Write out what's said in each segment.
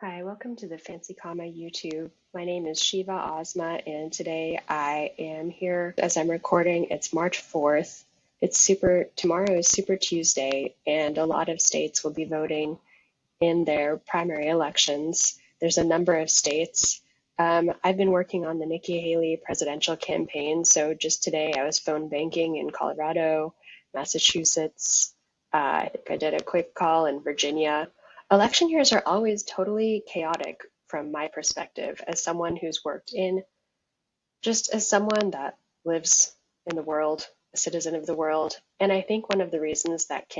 Hi, welcome to the Fancy Comma YouTube. My name is Shiva Ozma, and today I am here as I'm recording. It's March 4th. Tomorrow is Super Tuesday, and a lot of states will be voting in their primary elections. There's a number of states. I've been working on the Nikki Haley presidential campaign, so just today I was phone banking in Colorado, Massachusetts. I think I did a quick call in Virginia. Election years are always totally chaotic from my perspective as someone who's worked in, just as someone that lives in the world, a citizen of the world. And I think one of the reasons that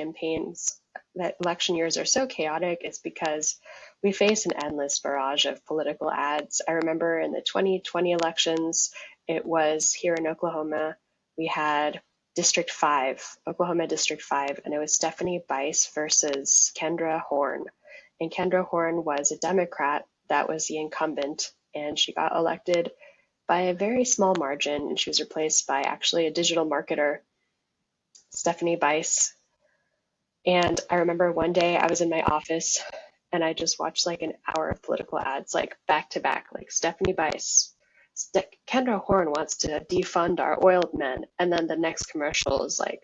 election years are so chaotic is because we face an endless barrage of political ads. I remember in the 2020 elections, it was here in Oklahoma, we had District 5, Oklahoma District 5, and it was Stephanie Bice versus Kendra Horn. And Kendra Horn was a Democrat that was the incumbent, and she got elected by a very small margin, and she was replaced by actually a digital marketer, Stephanie Bice. And I remember one day I was in my office and I just watched like an hour of political ads, like back to back, like Stephanie Bice, Kendra Horn wants to defund our oil men. And then the next commercial is like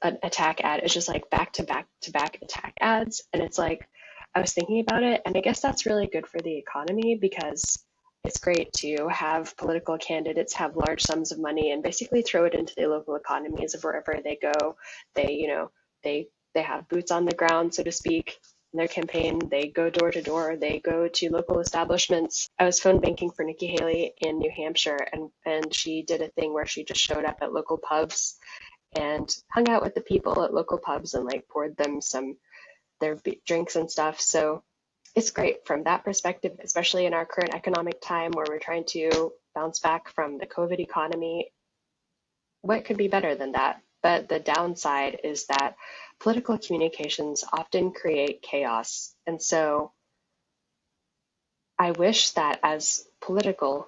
an attack ad. It's just like back to back to back attack ads. And it's like, I was thinking about it, and I guess that's really good for the economy because it's great to have political candidates have large sums of money and basically throw it into the local economies of wherever they go. They have boots on the ground, so to speak, in their campaign. They go door to door. They go to local establishments. I was phone banking for Nikki Haley in New Hampshire, and she did a thing where she just showed up at local pubs and hung out with the people at local pubs and like poured them their drinks and stuff. So it's great from that perspective, especially in our current economic time where we're trying to bounce back from the COVID economy. What could be better than that? But the downside is that political communications often create chaos. And so I wish that as political,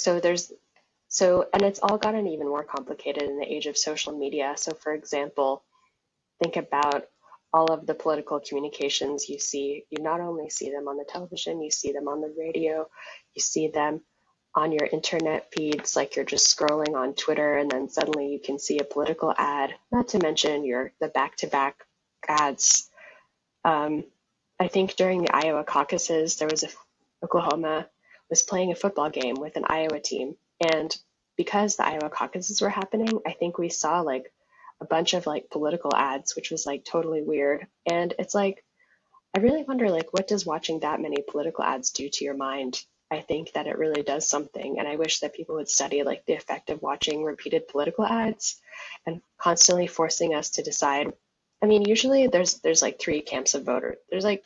and it's all gotten even more complicated in the age of social media. So for example, think about all of the political communications you see. You not only see them on the television, you see them on the radio, you see them on your internet feeds, like you're just scrolling on Twitter and then suddenly you can see a political ad, not to mention the back-to-back ads. I think during the Iowa caucuses, Oklahoma was playing a football game with an Iowa team. And because the Iowa caucuses were happening, I think we saw like a bunch of like political ads, which was like totally weird. And it's like, I really wonder like, what does watching that many political ads do to your mind? I think that it really does something. And I wish that people would study like the effect of watching repeated political ads and constantly forcing us to decide. I mean, usually there's like three camps of voters. There's like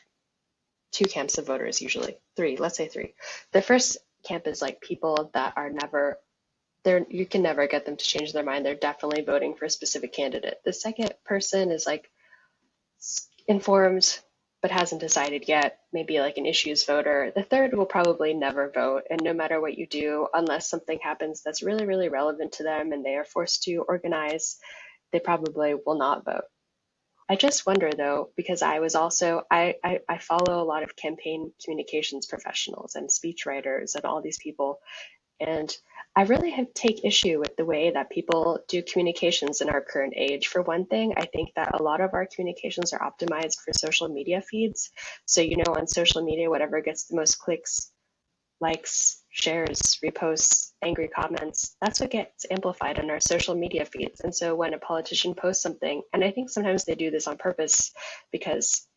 two camps of voters, usually three, let's say three. The first camp is like people that are never you can never get them to change their mind. They're definitely voting for a specific candidate. The second person is like informed but hasn't decided yet, maybe like an issues voter. The third will probably never vote, and no matter what you do, unless something happens that's really, really relevant to them and they are forced to organize, they probably will not vote. I just wonder though, because I follow a lot of campaign communications professionals and speechwriters and all these people, and I really take issue with the way that people do communications in our current age. For one thing, I think that a lot of our communications are optimized for social media feeds. So, on social media, whatever gets the most clicks, likes, shares, reposts, angry comments, that's what gets amplified on our social media feeds. And so when a politician posts something, and I think sometimes they do this on purpose because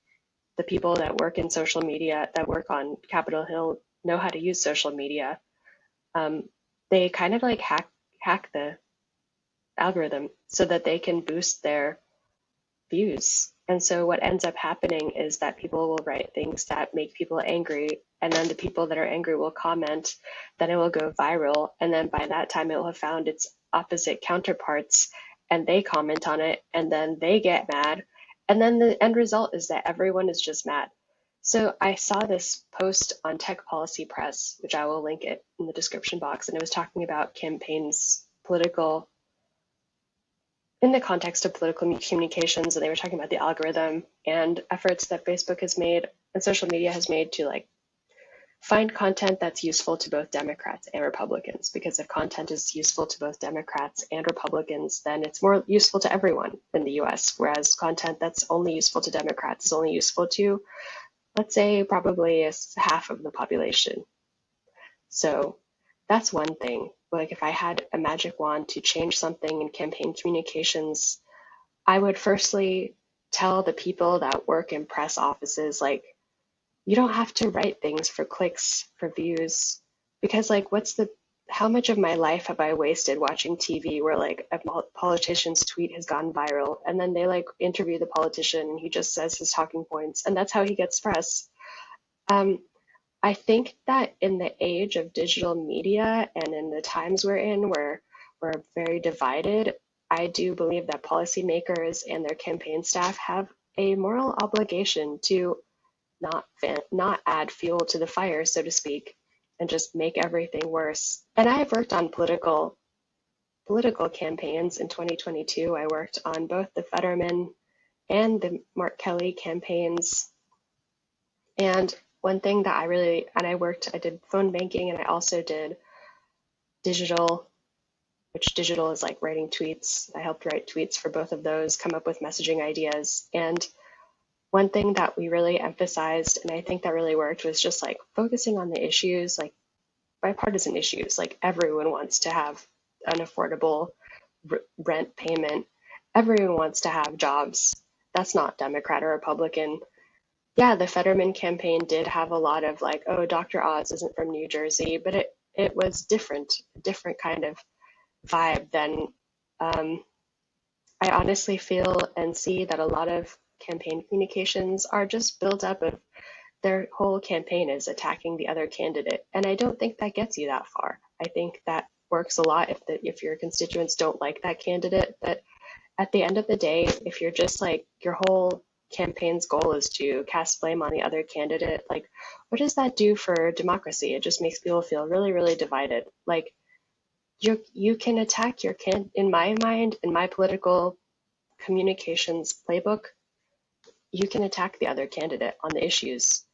the people that work in social media, that work on Capitol Hill, know how to use social media. They kind of like hack the algorithm so that they can boost their views. And so what ends up happening is that people will write things that make people angry, and then the people that are angry will comment, then it will go viral, and then by that time it will have found its opposite counterparts, and they comment on it, and then they get mad, and then the end result is that everyone is just mad. So I saw this post on Tech Policy Press, which I will link it in the description box, and it was talking about campaigns, in the context of political communications, and they were talking about the algorithm and efforts that Facebook has made and social media has made to like find content that's useful to both Democrats and Republicans, because if content is useful to both Democrats and Republicans, then it's more useful to everyone in the US, whereas content that's only useful to Democrats is only useful to, let's say, probably half of the population. So that's one thing. Like if I had a magic wand to change something in campaign communications, I would firstly tell the people that work in press offices, like, you don't have to write things for clicks, for views, because like how much of my life have I wasted watching TV where like a politician's tweet has gone viral and then they like interview the politician and he just says his talking points and that's how he gets press. Um, I think that in the age of digital media and in the times we're in where we're very divided, I do believe that policymakers and their campaign staff have a moral obligation to not add fuel to the fire, so to speak, and just make everything worse. And I have worked on political campaigns in 2022. I worked on both the Fetterman and the Mark Kelly campaigns. And one thing that I did phone banking and I also did digital, which digital is like writing tweets. I helped write tweets for both of those, come up with messaging ideas. And one thing that we really emphasized, and I think that really worked, was just like focusing on the issues, like bipartisan issues. Like everyone wants to have an affordable rent payment. Everyone wants to have jobs. That's not Democrat or Republican. Yeah, the Fetterman campaign did have a lot of like, oh, Dr. Oz isn't from New Jersey, but it was different kind of vibe than I honestly feel and see that a lot of campaign communications are just built up of their whole campaign is attacking the other candidate. And I don't think that gets you that far. I think that works a lot if your constituents don't like that candidate. But at the end of the day, if you're just like your whole campaign's goal is to cast blame on the other candidate, like what does that do for democracy? It just makes people feel really, really divided. Like you can attack in my mind, in my political communications playbook, you can attack the other candidate on the issues.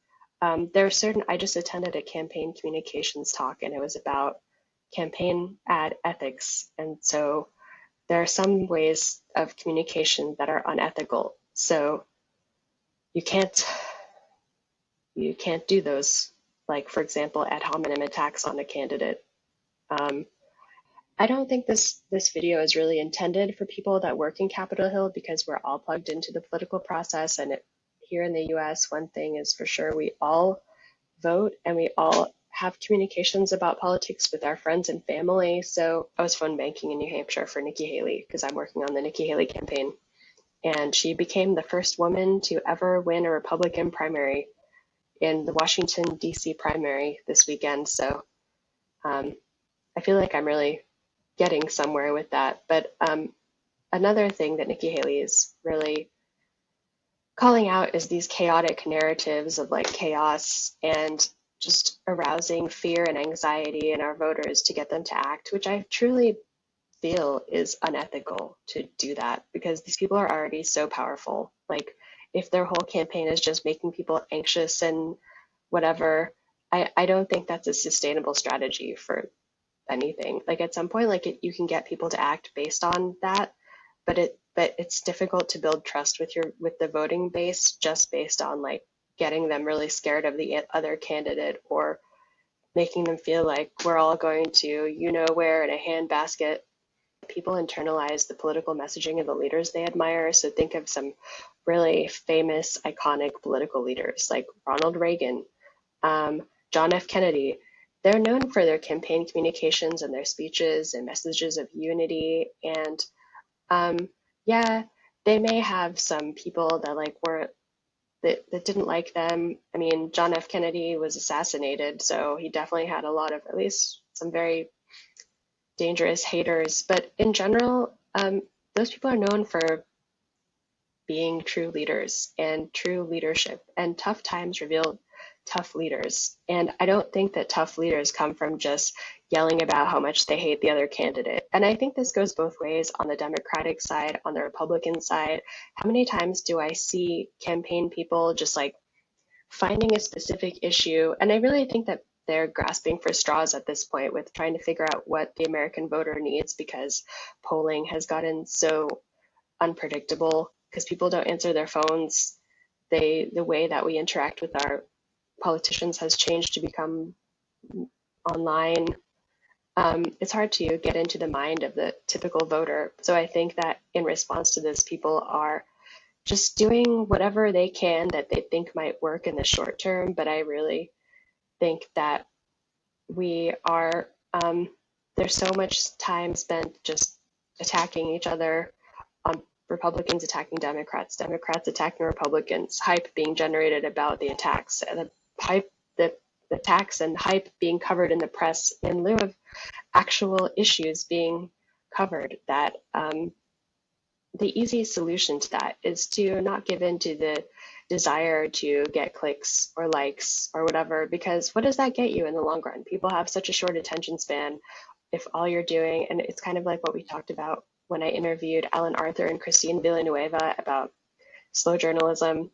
I just attended a campaign communications talk and it was about campaign ad ethics. And so there are some ways of communication that are unethical. So you can't do those, like, for example, ad hominem attacks on a candidate. I don't think this video is really intended for people that work in Capitol Hill because we're all plugged into the political process. And here in the US, one thing is for sure, we all vote and we all have communications about politics with our friends and family. So I was phone banking in New Hampshire for Nikki Haley because I'm working on the Nikki Haley campaign. And she became the first woman to ever win a Republican primary in the Washington, D.C. primary this weekend. So I feel like I'm really getting somewhere with that. But another thing that Nikki Haley is really calling out is these chaotic narratives of like chaos and just arousing fear and anxiety in our voters to get them to act, which I truly feel is unethical to do that because these people are already so powerful. Like if their whole campaign is just making people anxious and whatever, I don't think that's a sustainable strategy for anything. Like at some point, like you can get people to act based on that, but it's difficult to build trust with the voting base just based on like getting them really scared of the other candidate or making them feel like we're all going to where in a handbasket. People internalize the political messaging of the leaders they admire. So think of some really famous, iconic political leaders like Ronald Reagan, John F. Kennedy. They're known for their campaign communications and their speeches and messages of unity. And yeah, they may have some people that like weren't that didn't like them. I mean, John F. Kennedy was assassinated, so he definitely had a lot of at least some very dangerous haters. But in general, those people are known for being true leaders and true leadership, and tough times reveal tough leaders. And I don't think that tough leaders come from just yelling about how much they hate the other candidate. And I think this goes both ways on the Democratic side, on the Republican side. How many times do I see campaign people just like finding a specific issue. And I really think that they're grasping for straws at this point with trying to figure out what the American voter needs, because polling has gotten so unpredictable because people don't answer their phones. The way that we interact with our politicians has changed to become online. It's hard to get into the mind of the typical voter. So I think that in response to this, people are just doing whatever they can that they think might work in the short term. But I really think that we are, there's so much time spent just attacking each other, Republicans attacking Democrats, Democrats attacking Republicans, hype being generated about the attacks, and the hype, the attacks and hype being covered in the press in lieu of actual issues being covered. That the easy solution to that is to not give in to the desire to get clicks or likes or whatever, because what does that get you in the long run? People have such a short attention span. If all you're doing, and it's kind of like what we talked about when I interviewed Alan Arthur and Christine Villanueva about slow journalism.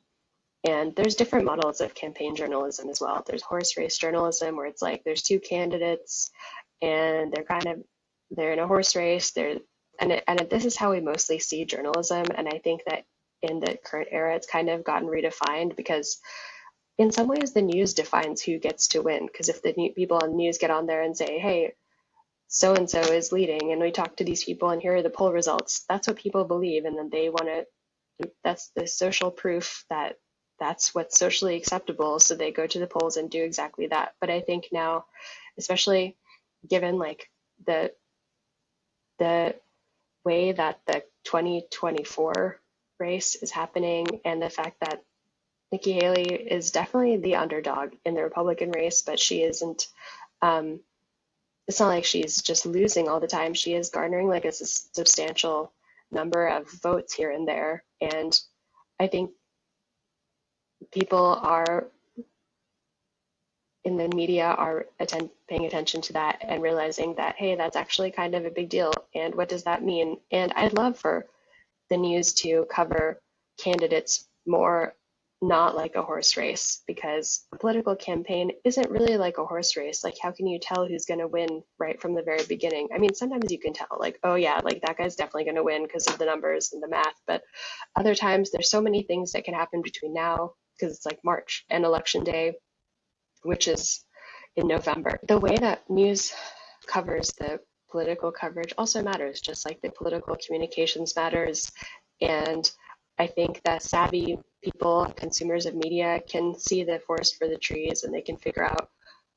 And there's different models of campaign journalism as well. There's horse race journalism, where it's like there's two candidates and they're in a horse race. And this is how we mostly see journalism. And I think that in the current era, it's kind of gotten redefined, because in some ways the news defines who gets to win. Because if the people on the news get on there and say, hey, so and so is leading, and we talk to these people and here are the poll results, that's what people believe. And then they want to, that's the social proof that that's what's socially acceptable. So they go to the polls and do exactly that. But I think now, especially given like the way that the 2024 race is happening, and the fact that Nikki Haley is definitely the underdog in the Republican race, but she isn't, it's not like she's just losing all the time. She is garnering like a substantial number of votes here and there. And I think people are in the media are paying attention to that and realizing that, hey, that's actually kind of a big deal. And what does that mean? And I'd love for the news to cover candidates more, not like a horse race, because a political campaign isn't really like a horse race. Like, how can you tell who's going to win right from the very beginning? I mean, sometimes you can tell, like, oh yeah, like that guy's definitely going to win because of the numbers and the math. But other times there's so many things that can happen between now, because it's like March and election day, which is in November. The way that news covers the political coverage also matters, just like the political communications matters. And I think that savvy people, consumers of media, can see the forest for the trees, and they can figure out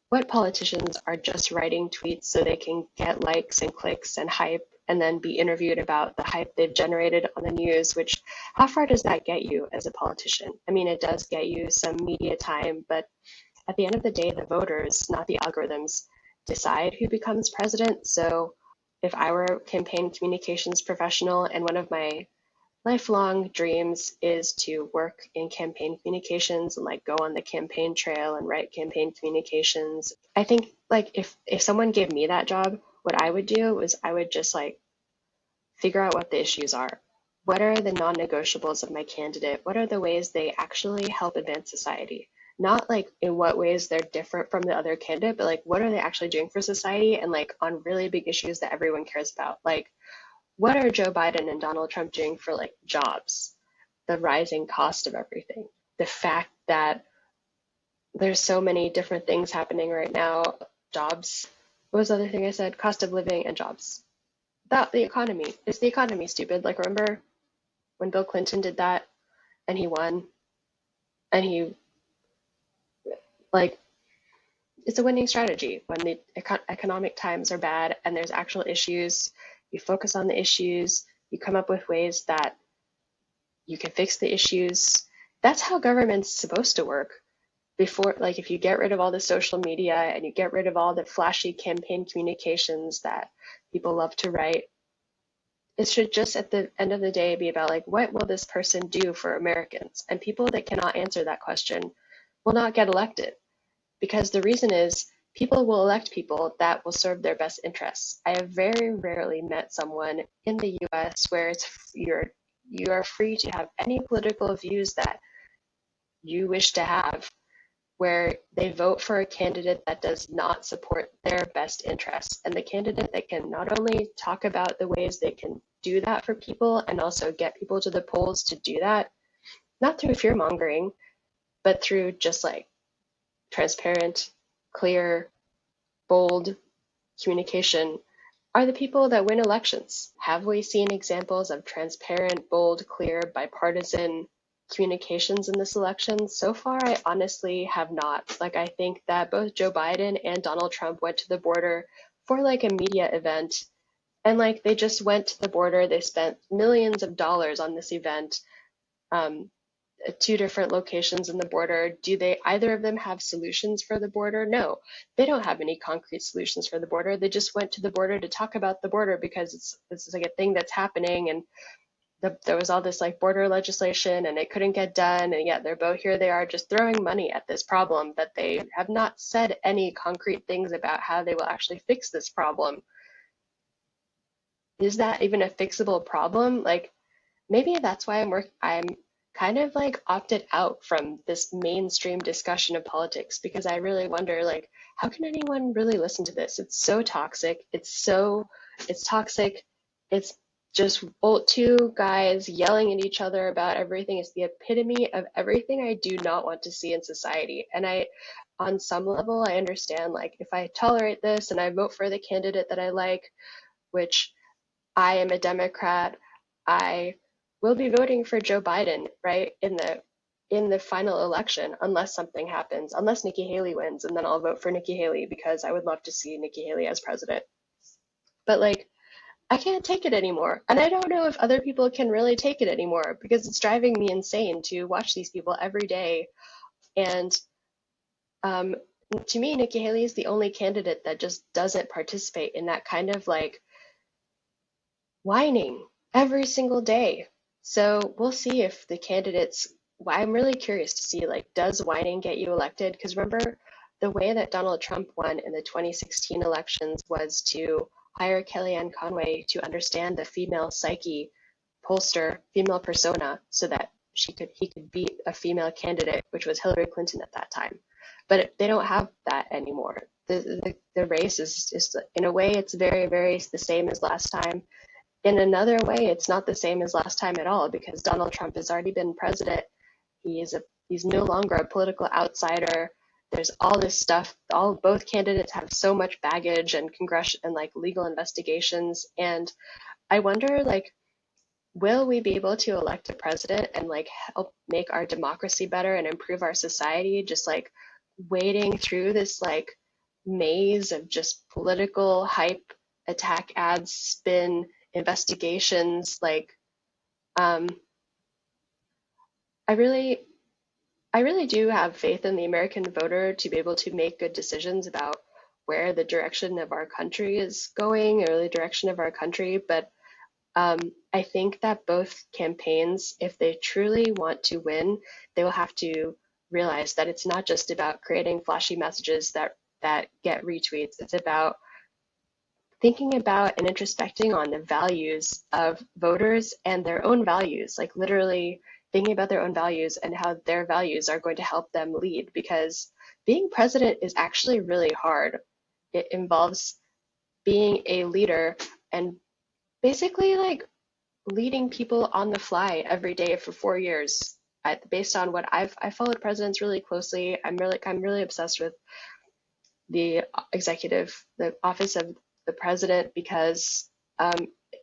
what politicians are just writing tweets so they can get likes and clicks and hype, and then be interviewed about the hype they've generated on the news. Which, how far does that get you as a politician? I mean, it does get you some media time, but at the end of the day, the voters, not the algorithms, decide who becomes president. So if I were a campaign communications professional, and one of my lifelong dreams is to work in campaign communications and like go on the campaign trail and write campaign communications, I think like if someone gave me that job, what I would do was I would just like figure out what the issues are. What are the non-negotiables of my candidate? What are the ways they actually help advance society? Not like in what ways they're different from the other candidate, but like what are they actually doing for society, and like on really big issues that everyone cares about. Like, what are Joe Biden and Donald Trump doing for like jobs, the rising cost of everything, the fact that there's so many different things happening right now, jobs. What was the other thing I said? Cost of living and jobs. That the economy. Is the economy stupid? Like, remember when Bill Clinton did that and he won, and he like, it's a winning strategy when the economic times are bad and there's actual issues. You focus on the issues, you come up with ways that you can fix the issues. That's how government's supposed to work. Before, like, if you get rid of all the social media and you get rid of all the flashy campaign communications that people love to write, it should just at the end of the day be about like, what will this person do for Americans? And people that cannot answer that question will not get elected, because the reason is people will elect people that will serve their best interests. I have very rarely met someone in the US where it's you are free to have any political views that you wish to have, where they vote for a candidate that does not support their best interests, and the candidate that can not only talk about the ways they can do that for people and also get people to the polls to do that, not through fear mongering, but through just like transparent, clear, bold communication, are the people that win elections. Have we seen examples of transparent, bold, clear, bipartisan communications in this election? So far, I honestly have not. Like, I think that both Joe Biden and Donald Trump went to the border for like a media event, and like they just went to the border. They spent millions of dollars on this event. Um, two different locations in the border. Do they either of them have solutions for the border? No, they don't have any concrete solutions for the border. They just went to the border to talk about the border because it's like a thing that's happening, and there was all this like border legislation and it couldn't get done, and yet they're both here. They are just throwing money at this problem that they have not said any concrete things about how they will actually fix this problem. Is that even a fixable problem? Like, maybe that's why I'm kind of like opted out from this mainstream discussion of politics, because I really wonder, like, how can anyone really listen to this? It's so toxic. It's toxic. It's just old two guys yelling at each other about everything. It's the epitome of everything I do not want to see in society. And on some level, I understand, like, if I tolerate this and I vote for the candidate that I like, which I am a Democrat, I will be voting for Joe Biden, right, in the final election, unless something happens, unless Nikki Haley wins, and then I'll vote for Nikki Haley because I would love to see Nikki Haley as president. But like, I can't take it anymore. And I don't know if other people can really take it anymore, because it's driving me insane to watch these people every day. And um, to me, Nikki Haley is the only candidate that just doesn't participate in that kind of like whining every single day. So we'll see if the candidates, I'm really curious to see, like, does whining get you elected? Because remember, the way that Donald Trump won in the 2016 elections was to hire Kellyanne Conway to understand the female psyche, pollster, female persona, so that he could beat a female candidate, which was Hillary Clinton at that time. But they don't have that anymore. The race is in a way, it's very, very the same as last time. In another way, it's not the same as last time at all, because Donald Trump has already been president. He's no longer a political outsider. There's all this stuff. Both candidates have so much baggage and congressional and like legal investigations. And I wonder, like, will we be able to elect a president and like help make our democracy better and improve our society, just like wading through this like maze of just political hype, attack ads, spin, investigations? Like, um, I really, I really do have faith in the American voter to be able to make good decisions about where the direction of our country is going, or the direction of our country. But I think that both campaigns, if they truly want to win, they will have to realize that it's not just about creating flashy messages that get retweets. It's about thinking about and introspecting on the values of voters and their own values, like literally thinking about their own values and how their values are going to help them lead. Because being president is actually really hard. It involves being a leader and basically like leading people on the fly every day for 4 years. Based on what I followed presidents really closely. I'm really obsessed with the the office of the president, because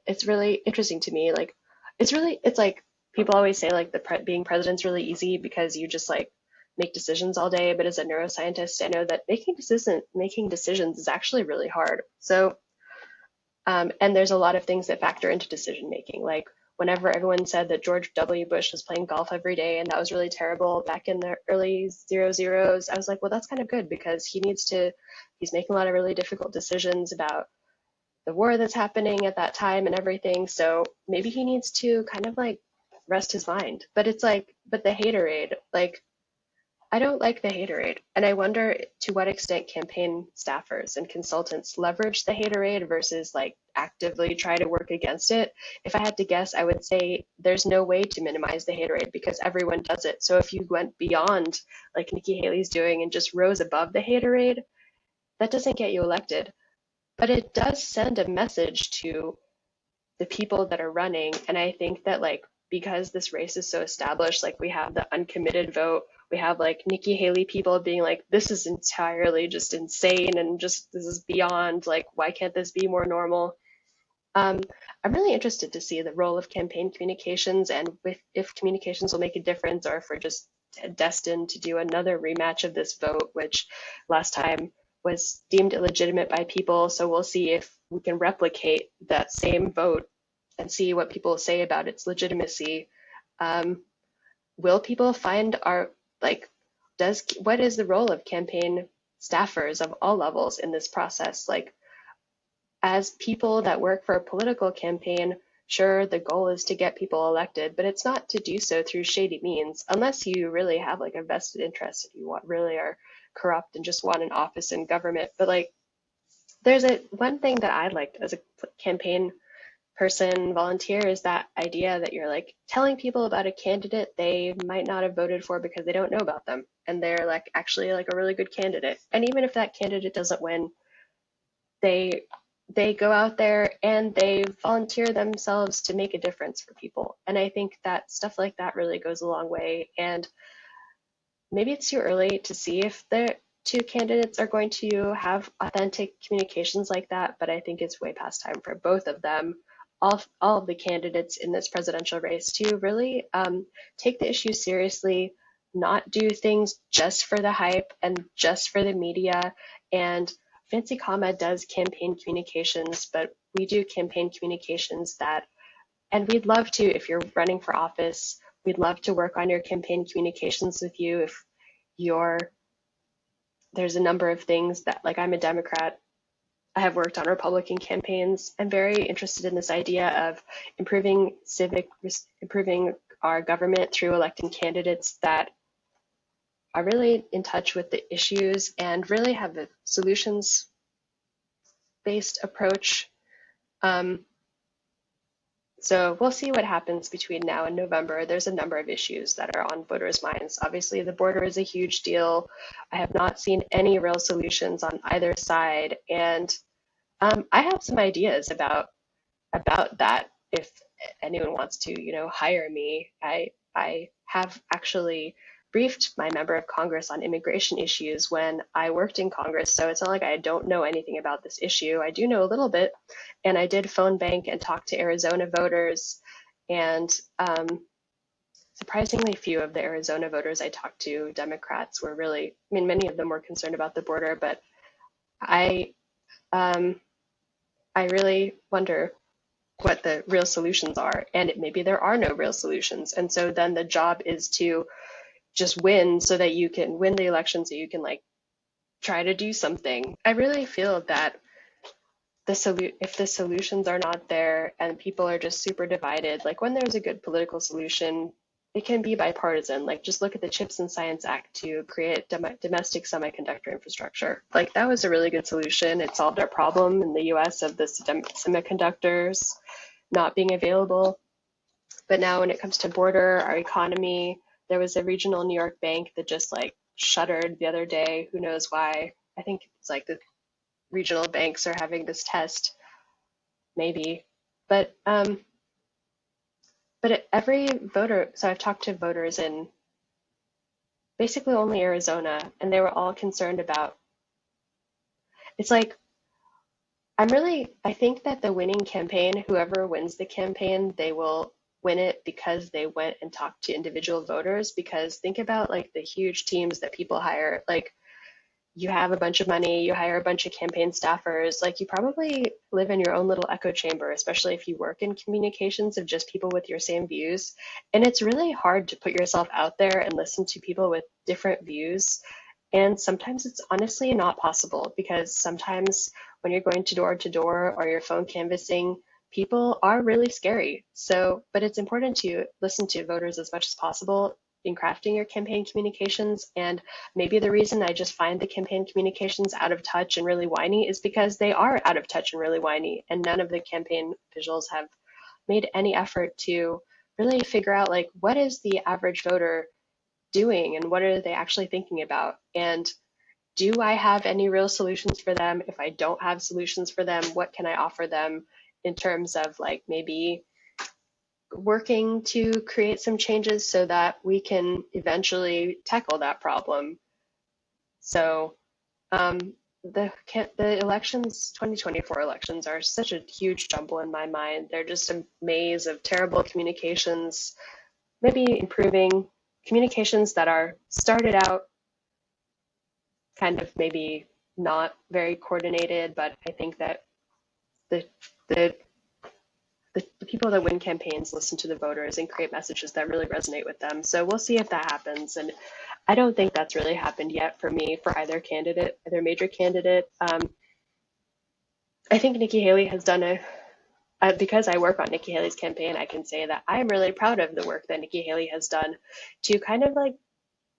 it's really interesting to me. Like, it's like people always say like being president's really easy because you just like make decisions all day. But as a neuroscientist, I know that making decisions is actually really hard. So and there's a lot of things that factor into decision making. Like, whenever everyone said that George W. Bush was playing golf every day and that was really terrible back in the early 00s, I was like, well, that's kind of good, because he's making a lot of really difficult decisions about the war that's happening at that time and everything. So maybe he needs to kind of like rest his mind. But it's like, but the haterade, like, I don't like the haterade, and I wonder to what extent campaign staffers and consultants leverage the haterade versus like actively try to work against it. If I had to guess, I would say there's no way to minimize the haterade because everyone does it. So if you went beyond like Nikki Haley's doing and just rose above the haterade, that doesn't get you elected. But it does send a message to the people that are running. And I think that like because this race is so established, like we have the uncommitted vote, we have like Nikki Haley people being like, this is entirely just insane and just this is beyond like why can't this be more normal? Um, I'm really interested to see the role of campaign communications and if communications will make a difference or if we're just destined to do another rematch of this vote, which last time was deemed illegitimate by people. So we'll see if we can replicate that same vote and see what people say about its legitimacy. Um, will people find our, like, what is the role of campaign staffers of all levels in this process? Like, as people that work for a political campaign, sure, the goal is to get people elected, but it's not to do so through shady means, unless you really have like a vested interest if you really are corrupt and just want an office in government. But like, there's a one thing that I liked as a campaign person volunteer is that idea that you're like telling people about a candidate they might not have voted for because they don't know about them and they're like actually like a really good candidate. And even if that candidate doesn't win, they they go out there and they volunteer themselves to make a difference for people. And I think that stuff like that really goes a long way. And maybe it's too early to see if the two candidates are going to have authentic communications like that, but I think it's way past time for both of them, all of the candidates in this presidential race, to really take the issue seriously, not do things just for the hype and just for the media. And Fancy Comma does campaign communications, but we do campaign communications that, and we'd love to, if you're running for office, we'd love to work on your campaign communications with you. If you're, there's a number of things that, like, I'm a Democrat, I have worked on Republican campaigns. I'm very interested in this idea of improving our government through electing candidates that are really in touch with the issues and really have a solutions-based approach. So we'll see what happens between now and November. There's a number of issues that are on voters' minds. Obviously, the border is a huge deal. I have not seen any real solutions on either side, and I have some ideas about that. If anyone wants to, hire me, I have actually briefed my member of Congress on immigration issues when I worked in Congress. So it's not like I don't know anything about this issue. I do know a little bit, and I did phone bank and talk to Arizona voters, and surprisingly few of the Arizona voters I talked to, Democrats, were really, I mean, many of them were concerned about the border, but I um, I really wonder what the real solutions are, and maybe there are no real solutions. And so then the job is to just win so that you can win the election so you can like try to do something. I really feel that if the solutions are not there and people are just super divided, like when there's a good political solution, it can be bipartisan. Like just look at the Chips and Science Act to create domestic semiconductor infrastructure. Like that was a really good solution. It solved our problem in the US of the semiconductors not being available. But now when it comes to border, our economy, there was a regional New York bank that just like shuttered the other day. Who knows why? I think it's like the regional banks are having this test, maybe. But every voter, so I've talked to voters in basically only Arizona, and they were all concerned about, it's like, I think that the winning campaign, whoever wins the campaign, they will win it because they went and talked to individual voters. Because think about like the huge teams that people hire. Like you have a bunch of money, you hire a bunch of campaign staffers, like you probably live in your own little echo chamber, especially if you work in communications of just people with your same views. And it's really hard to put yourself out there and listen to people with different views. And sometimes it's honestly not possible because sometimes when you're going to door or your phone canvassing, people are really scary. So, but it's important to listen to voters as much as possible in crafting your campaign communications. And maybe the reason I just find the campaign communications out of touch and really whiny is because they are out of touch and really whiny, and none of the campaign officials have made any effort to really figure out like what is the average voter doing and what are they actually thinking about, and do I have any real solutions for them? If I don't have solutions for them, what can I offer them in terms of like maybe working to create some changes so that we can eventually tackle that problem? So um, the elections, 2024 elections, are such a huge jumble in my mind. They're just a maze of terrible communications, maybe improving communications that are started out kind of maybe not very coordinated, but I think that the the the people that win campaigns listen to the voters and create messages that really resonate with them. So we'll see if that happens. And I don't think that's really happened yet for me for either candidate, either major candidate. I think Nikki Haley has done because I work on Nikki Haley's campaign, I can say that I am really proud of the work that Nikki Haley has done to kind of like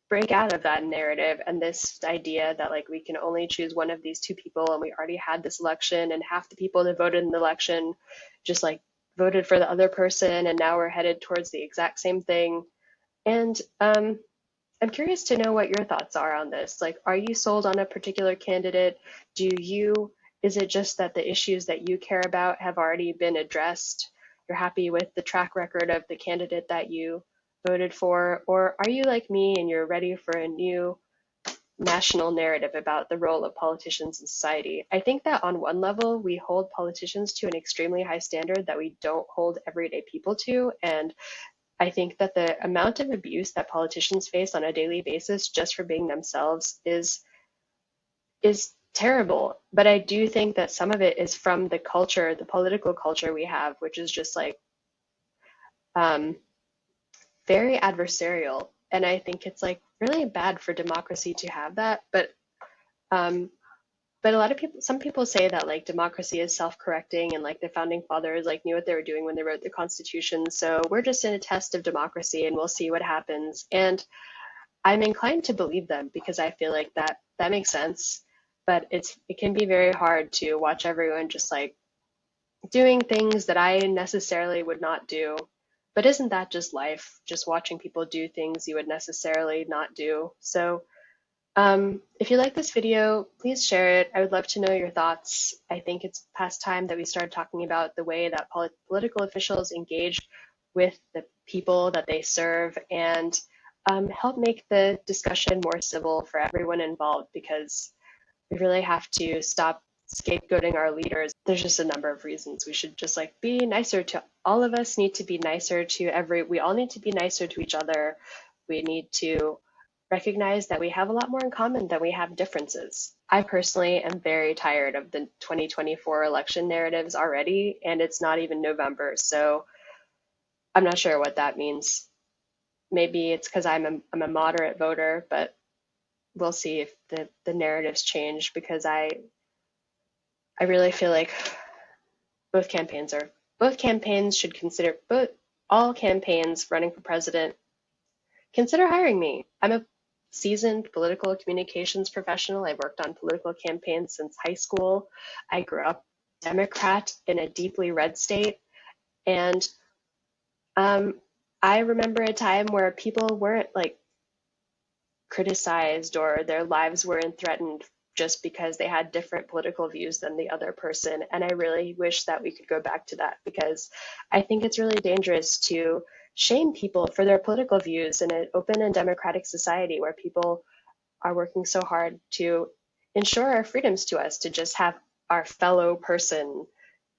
break out of that narrative and this idea that like we can only choose one of these two people, and we already had this election and half the people that voted in the election just like voted for the other person, and now we're headed towards the exact same thing. And I'm curious to know what your thoughts are on this. Like, are you sold on a particular candidate? Is it just that the issues that you care about have already been addressed? You're happy with the track record of the candidate that you voted for? Or are you like me and you're ready for a new national narrative about the role of politicians in society? I think that on one level, we hold politicians to an extremely high standard that we don't hold everyday people to. And I think that the amount of abuse that politicians face on a daily basis just for being themselves is terrible. But I do think that some of it is from the culture, the political culture we have, which is just like um, very adversarial. And I think it's like really bad for democracy to have that. Um, but a lot of people, some people say that like democracy is self-correcting, and like the founding fathers like knew what they were doing when they wrote the Constitution. So we're just in a test of democracy and we'll see what happens. And I'm inclined to believe them because I feel like that makes sense. But it can be very hard to watch everyone just like doing things that I necessarily would not do. But isn't that just life? Just watching people do things you would necessarily not do. So if you like this video, please share it. I would love to know your thoughts. I think it's past time that we started talking about the way that political officials engage with the people that they serve, and help make the discussion more civil for everyone involved, because we really have to stop scapegoating our leaders. There's just a number of reasons we should just like be nicer to all of us, need to be nicer to we all need to be nicer to each other. We need to recognize that we have a lot more in common than we have differences. I personally am very tired of the 2024 election narratives already, and it's not even November, so I'm not sure what that means. Maybe it's because I'm a moderate voter, but we'll see if the narratives change, because I really feel like both campaigns should consider, all campaigns running for president, consider hiring me. I'm a seasoned political communications professional. I've worked on political campaigns since high school. I grew up Democrat in a deeply red state. And I remember a time where people weren't like criticized or their lives weren't threatened just because they had different political views than the other person. And I really wish that we could go back to that, because I think it's really dangerous to shame people for their political views in an open and democratic society where people are working so hard to ensure our freedoms to us, to just have our fellow person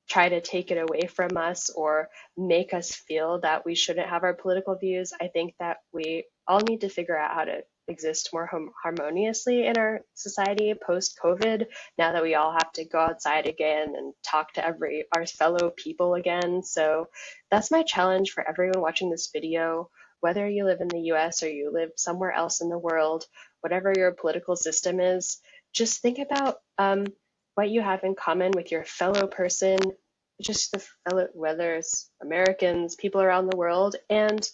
try to take it away from us or make us feel that we shouldn't have our political views. I think that we all need to figure out how to exist more harmoniously in our society post-COVID, now that we all have to go outside again and talk to our fellow people again. So that's my challenge for everyone watching this video, whether you live in the US or you live somewhere else in the world, whatever your political system is, just think about what you have in common with your fellow person, just the fellow, whether it's Americans, people around the world, and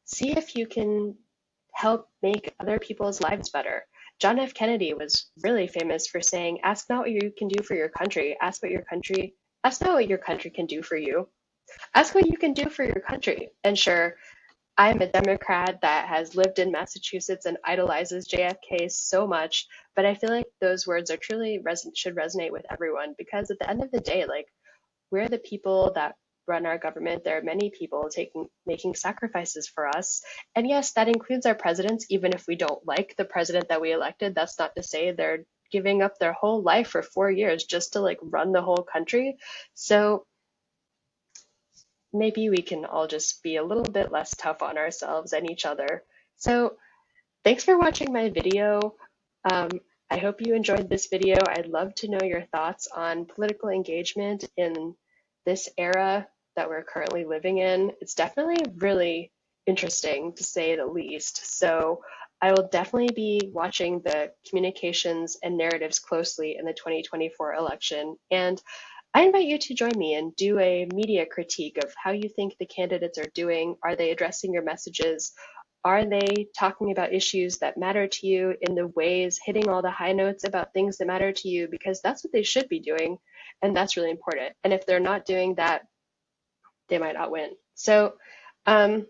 see if you can help make other people's lives better. John F. Kennedy was really famous for saying, ask not what you can do for your country, ask not what your country can do for you. Ask what you can do for your country. And sure, I'm a Democrat that has lived in Massachusetts and idolizes JFK so much, but I feel like those words are truly should resonate with everyone because at the end of the day, like we're the people that run our government. There are many people making sacrifices for us. And yes, that includes our presidents, even if we don't like the president that we elected. That's not to say they're giving up their whole life for 4 years just to like run the whole country. So maybe we can all just be a little bit less tough on ourselves and each other. So thanks for watching my video. Um, I hope you enjoyed this video. I'd love to know your thoughts on political engagement in this era that we're currently living in. It's definitely really interesting to say the least. So I will definitely be watching the communications and narratives closely in the 2024 election. And I invite you to join me and do a media critique of how you think the candidates are doing. Are they addressing your messages? Are they talking about issues that matter to you in the ways, hitting all the high notes about things that matter to you? Because that's what they should be doing, and that's really important. And if they're not doing that, they might not win. So um,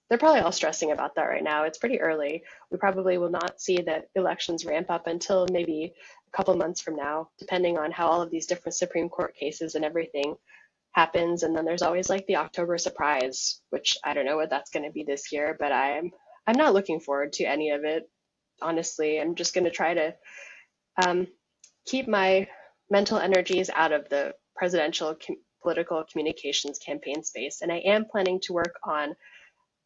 they're probably all stressing about that right now. It's pretty early. We probably will not see the elections ramp up until maybe a couple months from now, depending on how all of these different Supreme Court cases and everything happens. And then there's always like the October surprise, which I don't know what that's going to be this year, but I'm not looking forward to any of it. Honestly, I'm just going to try to um, keep my mental energies out of the presidential political communications campaign space. And I am planning to work on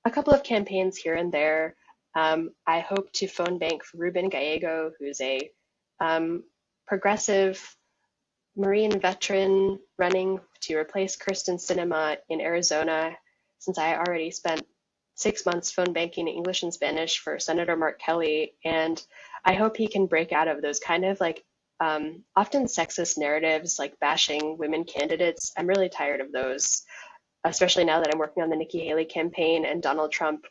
a couple of campaigns here and there. I hope to phone bank for Ruben Gallego, who's a progressive Marine veteran running to replace Kirsten Sinema in Arizona, since I already spent 6 months phone banking in English and Spanish for Senator Mark Kelly. And I hope he can break out of those kind of like often sexist narratives, like bashing women candidates. I'm really tired of those, especially now that I'm working on the Nikki Haley campaign and Donald Trump.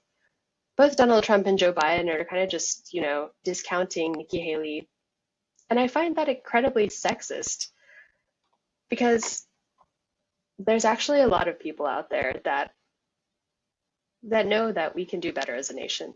Both Donald Trump and Joe Biden are kind of just, discounting Nikki Haley. And I find that incredibly sexist because there's actually a lot of people out there that know that we can do better as a nation.